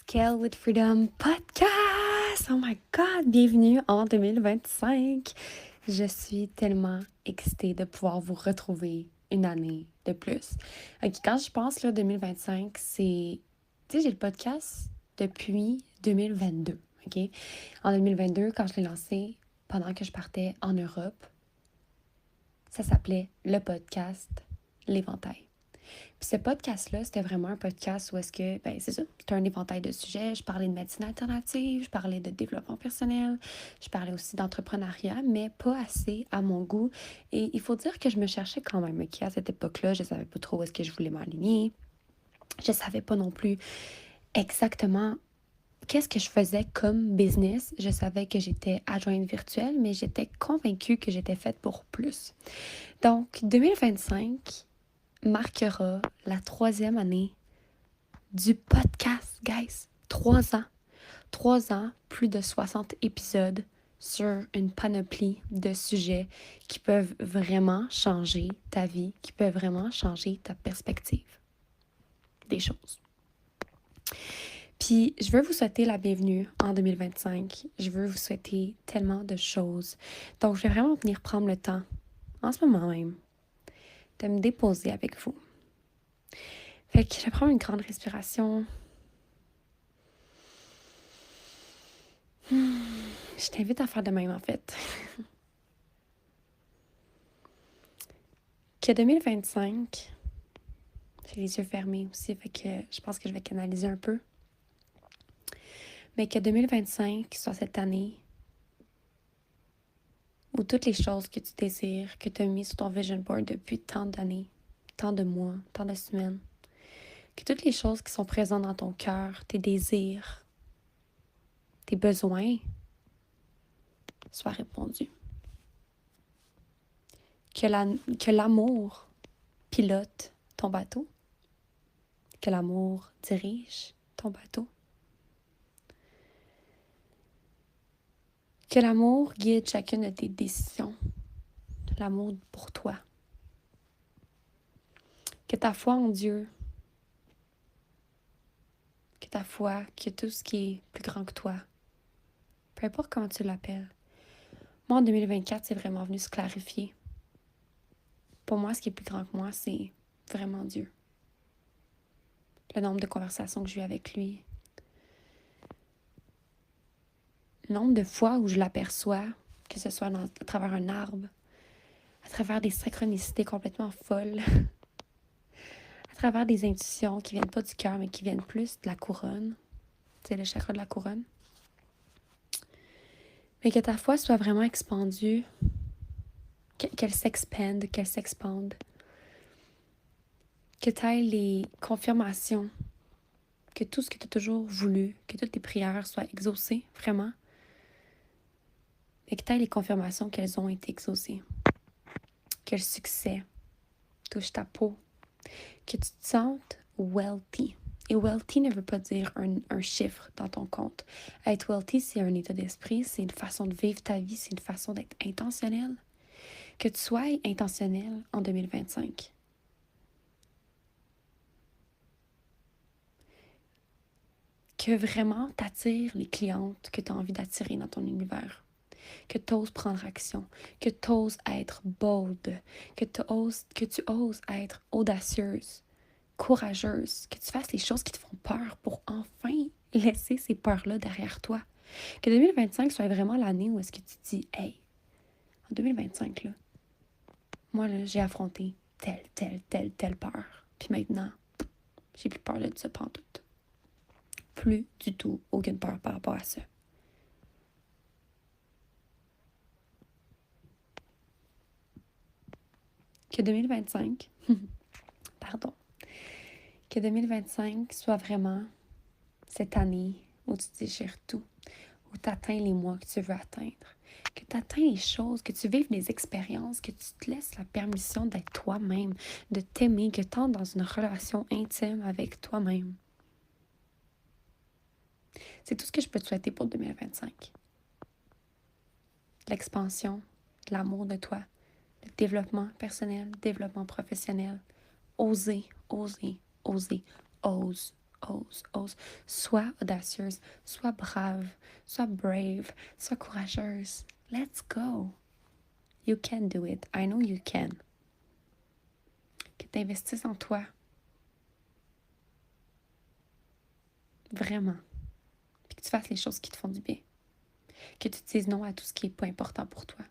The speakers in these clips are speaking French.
Scale with Freedom podcast! Oh my God! Bienvenue en 2025! Je suis tellement excitée de pouvoir vous retrouver une année de plus. Ok, quand je pense là, 2025, c'est... Tu sais, j'ai le podcast depuis 2022, ok? En 2022, quand je l'ai lancé, pendant que je partais en Europe, ça s'appelait le podcast L'Éventail. Puis ce podcast-là, c'était vraiment un podcast où est-ce que, ben c'est ça, c'était un éventail de sujets. Je parlais de médecine alternative, je parlais de développement personnel, je parlais aussi d'entrepreneuriat, mais pas assez à mon goût. Et il faut dire que je me cherchais quand même, ok, à cette époque-là, je savais pas trop où est-ce que je voulais m'aligner. Je savais pas non plus exactement qu'est-ce que je faisais comme business. Je savais que j'étais adjointe virtuelle, mais j'étais convaincue que j'étais faite pour plus. Donc, 2025 marquera la 3e année du podcast, guys. 3 ans. 3 ans, plus de 60 épisodes sur une panoplie de sujets qui peuvent vraiment changer ta vie, qui peuvent vraiment changer ta perspective des choses. Puis, je veux vous souhaiter la bienvenue en 2025. Je veux vous souhaiter tellement de choses. Donc, je vais vraiment venir prendre le temps, en ce moment même, de me déposer avec vous. Fait que je vais prendre une grande respiration. Je t'invite à faire de même, en fait. Que 2025, j'ai les yeux fermés aussi, fait que je pense que je vais canaliser un peu. Mais que 2025 soit cette année où toutes les choses que tu désires, que tu as mis sur ton vision board depuis tant d'années, tant de mois, tant de semaines, que toutes les choses qui sont présentes dans ton cœur, tes désirs, tes besoins, soient répondus. Que l'amour pilote ton bateau, que l'amour dirige ton bateau. Que l'amour guide chacune de tes décisions. L'amour pour toi. Que ta foi en Dieu, que ta foi, que tout ce qui est plus grand que toi, peu importe comment tu l'appelles. Moi, en 2024, c'est vraiment venu se clarifier. Pour moi, ce qui est plus grand que moi, c'est vraiment Dieu. Le nombre de conversations que j'ai eues avec lui. Le nombre de fois où je l'aperçois, que ce soit à travers un arbre, à travers des synchronicités complètement folles, à travers des intuitions qui viennent pas du cœur, mais qui viennent plus de la couronne. C'est le chakra de la couronne. Mais que ta foi soit vraiment expandue, qu'elle s'expande, qu'elle s'expande. Que tu aies les confirmations, que tout ce que tu as toujours voulu, que toutes tes prières soient exaucées, vraiment. Et que tu aies les confirmations qu'elles ont été exaucées. Que le succès touche ta peau. Que tu te sentes wealthy. Et wealthy ne veut pas dire un chiffre dans ton compte. Être wealthy, c'est un état d'esprit, c'est une façon de vivre ta vie, c'est une façon d'être intentionnel. Que tu sois intentionnel en 2025. Que vraiment t'attires les clientes que tu as envie d'attirer dans ton univers. Que tu oses prendre action, que tu oses être bold, que tu oses être audacieuse, courageuse, que tu fasses les choses qui te font peur pour enfin laisser ces peurs-là derrière toi. Que 2025 soit vraiment l'année où est-ce que tu te dis, hey, en 2025, là, moi, là, j'ai affronté telle peur. Puis maintenant, j'ai plus peur de ça pantoute. Plus du tout, aucune peur par rapport à ça. Que 2025, pardon, que 2025 soit vraiment cette année où tu déchires tout, où tu atteins les mois que tu veux atteindre, que tu atteins les choses, que tu vives des expériences, que tu te laisses la permission d'être toi-même, de t'aimer, que tu entres dans une relation intime avec toi-même. C'est tout ce que je peux te souhaiter pour 2025. L'expansion, l'amour de toi, le développement personnel, développement professionnel. Oser, oser, oser, ose, ose, ose. Sois audacieuse, sois brave, sois brave, sois courageuse. Let's go. You can do it. I know you can. Que tu investisses en toi. Vraiment. Puis que tu fasses les choses qui te font du bien. Que tu dises non à tout ce qui n'est pas important pour toi.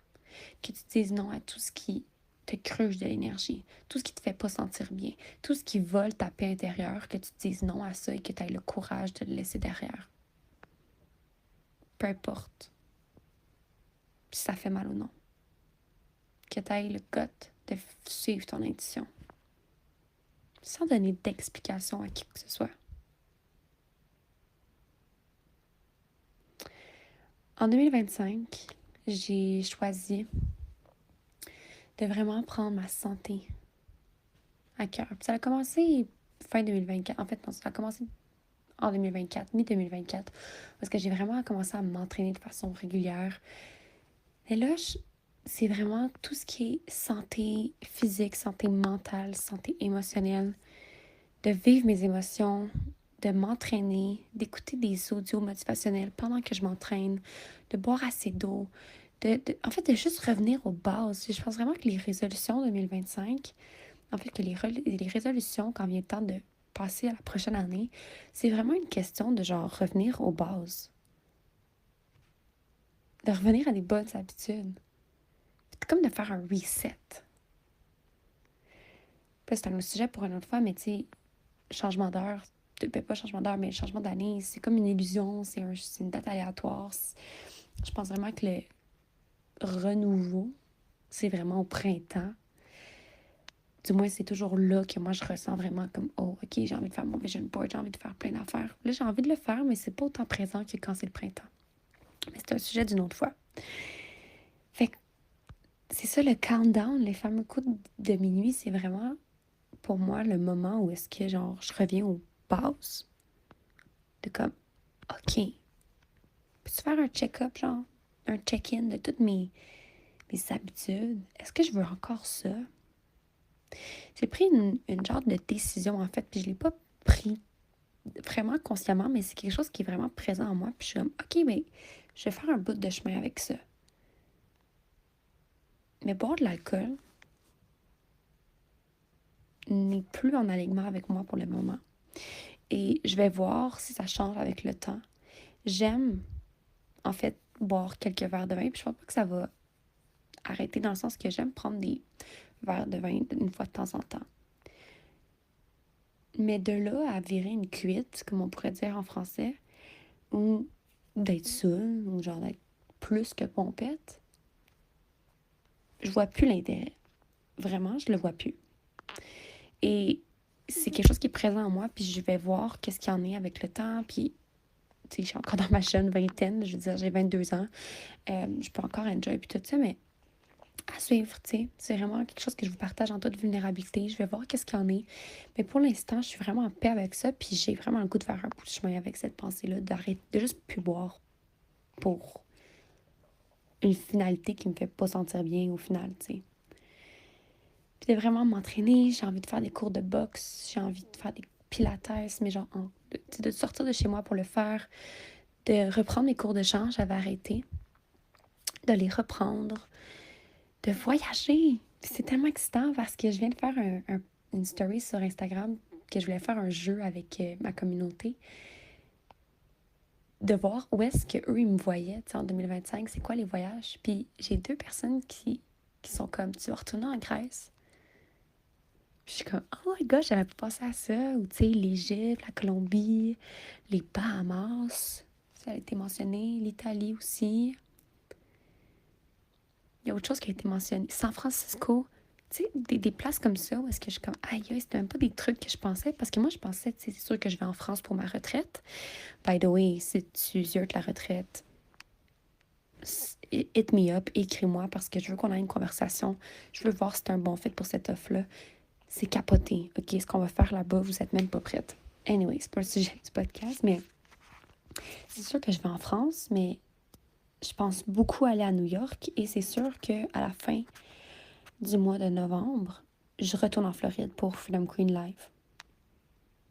Que tu dises non à tout ce qui te creuse de l'énergie, tout ce qui te fait pas sentir bien, tout ce qui vole ta paix intérieure, que tu dises non à ça et que tu aies le courage de le laisser derrière. Peu importe si ça fait mal ou non. Que tu aies le gut de suivre ton intuition. Sans donner d'explication à qui que ce soit. En 2025, j'ai choisi de vraiment prendre ma santé à cœur. Puis ça a commencé fin 2024. En fait, non, ça a commencé en 2024, mi-2024, parce que j'ai vraiment commencé à m'entraîner de façon régulière. Et là, c'est vraiment tout ce qui est santé physique, santé mentale, santé émotionnelle, de vivre mes émotions, de m'entraîner, d'écouter des audios motivationnels pendant que je m'entraîne, de boire assez d'eau, en fait, de juste revenir aux bases. Je pense vraiment que les résolutions 2025, en fait, que les résolutions, quand vient le temps de passer à la prochaine année, c'est vraiment une question de genre revenir aux bases. De revenir à des bonnes habitudes. C'est comme de faire un reset. Puis c'est un autre sujet pour une autre fois, mais tu sais, changement d'heure, pas changement d'heure, mais changement d'année, c'est comme une illusion, c'est une date aléatoire. Je pense vraiment que le renouveau, c'est vraiment au printemps. Du moins, c'est toujours là que moi, je ressens vraiment comme, oh, OK, j'ai envie de faire mon vision board, j'ai envie de faire plein d'affaires. Là, j'ai envie de le faire, mais c'est pas autant présent que quand c'est le printemps. Mais c'est un sujet d'une autre fois. Fait que c'est ça, le countdown, les fameux coups de minuit, c'est vraiment, pour moi, le moment où est-ce que, genre, je reviens aux bases. De comme, OK, peux-tu faire un check-up, genre, un check-in de toutes mes habitudes? Est-ce que je veux encore ça? J'ai pris une genre de décision, en fait, puis je l'ai pas pris vraiment consciemment, mais c'est quelque chose qui est vraiment présent en moi. Puis je suis comme, OK, mais je vais faire un bout de chemin avec ça. Mais boire de l'alcool n'est plus en alignement avec moi pour le moment. Et je vais voir si ça change avec le temps. J'aime, en fait, boire quelques verres de vin. Puis je pense pas que ça va arrêter dans le sens que j'aime prendre des verres de vin une fois de temps en temps. Mais de là à virer une cuite, comme on pourrait dire en français, ou d'être saoul, ou genre d'être plus que pompette, je vois plus l'intérêt. Vraiment, je le vois plus. Et c'est quelque chose qui est présent en moi, puis je vais voir qu'est-ce qu'il y en est avec le temps, puis tu sais, je suis encore dans ma jeune vingtaine, je veux dire, j'ai 22 ans, je peux encore enjoy puis tout ça, mais à suivre, tu sais, c'est vraiment quelque chose que je vous partage en toute vulnérabilité, je vais voir qu'est-ce qu'il y en est, mais pour l'instant, je suis vraiment en paix avec ça, puis j'ai vraiment le goût de faire un bout de chemin avec cette pensée-là, d'arrêter, de juste plus boire pour une finalité qui me fait pas sentir bien au final, tu sais. Puis de vraiment m'entraîner, j'ai envie de faire des cours de boxe, j'ai envie de faire des pilates, mais genre de sortir de chez moi pour le faire, de reprendre mes cours de chant, j'avais arrêté, de les reprendre, de voyager. Puis c'est tellement excitant parce que je viens de faire une story sur Instagram que je voulais faire un jeu avec ma communauté, de voir où est-ce qu'eux, ils me voyaient, tu sais, en 2025, c'est quoi les voyages. Puis j'ai 2 personnes qui sont comme, tu vas retourner en Grèce. Puis je suis comme, oh my god, j'avais pas pensé à ça. Ou tu sais, l'Égypte, la Colombie, les Bahamas, ça a été mentionné, l'Italie aussi. Il y a autre chose qui a été mentionné. San Francisco, tu sais, des places comme ça où est-ce que je suis comme, aïe, c'était même pas des trucs que je pensais. Parce que moi, je pensais, tu sais, c'est sûr que je vais en France pour ma retraite. By the way, si tu ziotes la retraite, hit me up, écris-moi parce que je veux qu'on ait une conversation. Je veux voir si c'est un bon fit pour cette offre-là. C'est capoté, OK? Ce qu'on va faire là-bas, vous êtes même pas prête. Anyway, c'est pas le sujet du podcast, mais c'est sûr que je vais en France, mais je pense beaucoup aller à New York et c'est sûr qu'à la fin du mois de novembre, je retourne en Floride pour Freedom Queen Live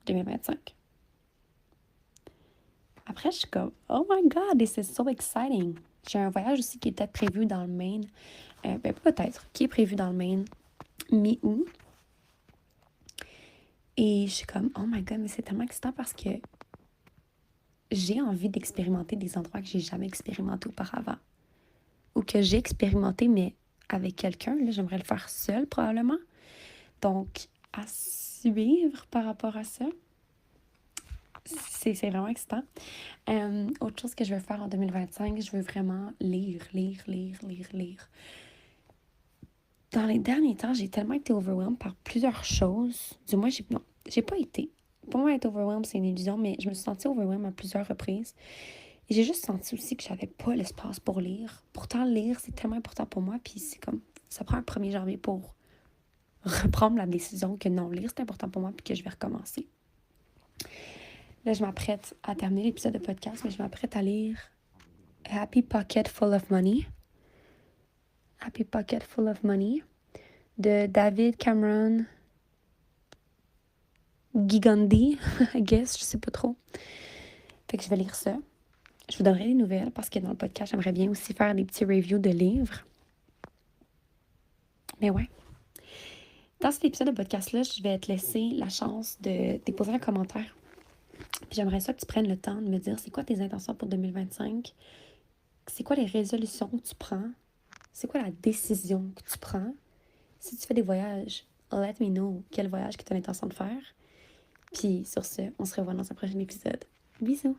2025. après, je suis comme, oh my God, this is so exciting. J'ai un voyage aussi qui était prévu dans le Maine. Ben, peut-être, qui est prévu dans le Maine mi-août. Et je suis comme, oh my God, mais c'est tellement excitant parce que j'ai envie d'expérimenter des endroits que j'ai jamais expérimentés auparavant. Ou que j'ai expérimenté, mais avec quelqu'un. Là, j'aimerais le faire seul, probablement. Donc, à suivre par rapport à ça. C'est vraiment excitant. Autre chose que je veux faire en 2025, je veux vraiment lire. Dans les derniers temps, j'ai tellement été overwhelmed par plusieurs choses. Du moins, j'ai pas été. Pour moi, être overwhelmed, c'est une illusion, mais je me suis sentie overwhelmed à plusieurs reprises. Et j'ai juste senti aussi que j'avais pas l'espace pour lire. Pourtant, lire, c'est tellement important pour moi, puis c'est comme, ça prend un 1er janvier pour reprendre la décision que non, lire, c'est important pour moi, puis que je vais recommencer. Là, je m'apprête à terminer l'épisode de podcast, mais je m'apprête à lire Happy Pocket Full of Money. Happy Pocket Full of Money de David Cameron Gigandi, I guess, je sais pas trop. Fait que je vais lire ça. Je vous donnerai des nouvelles parce que dans le podcast, j'aimerais bien aussi faire des petits reviews de livres. Mais ouais. Dans cet épisode de podcast-là, je vais te laisser la chance de déposer un commentaire. Puis j'aimerais ça que tu prennes le temps de me dire c'est quoi tes intentions pour 2025? C'est quoi les résolutions que tu prends? C'est quoi la décision que tu prends? Si tu fais des voyages, let me know quel voyage que tu as l'intention de faire. Puis sur ce, on se revoit dans un prochain épisode. Bisous!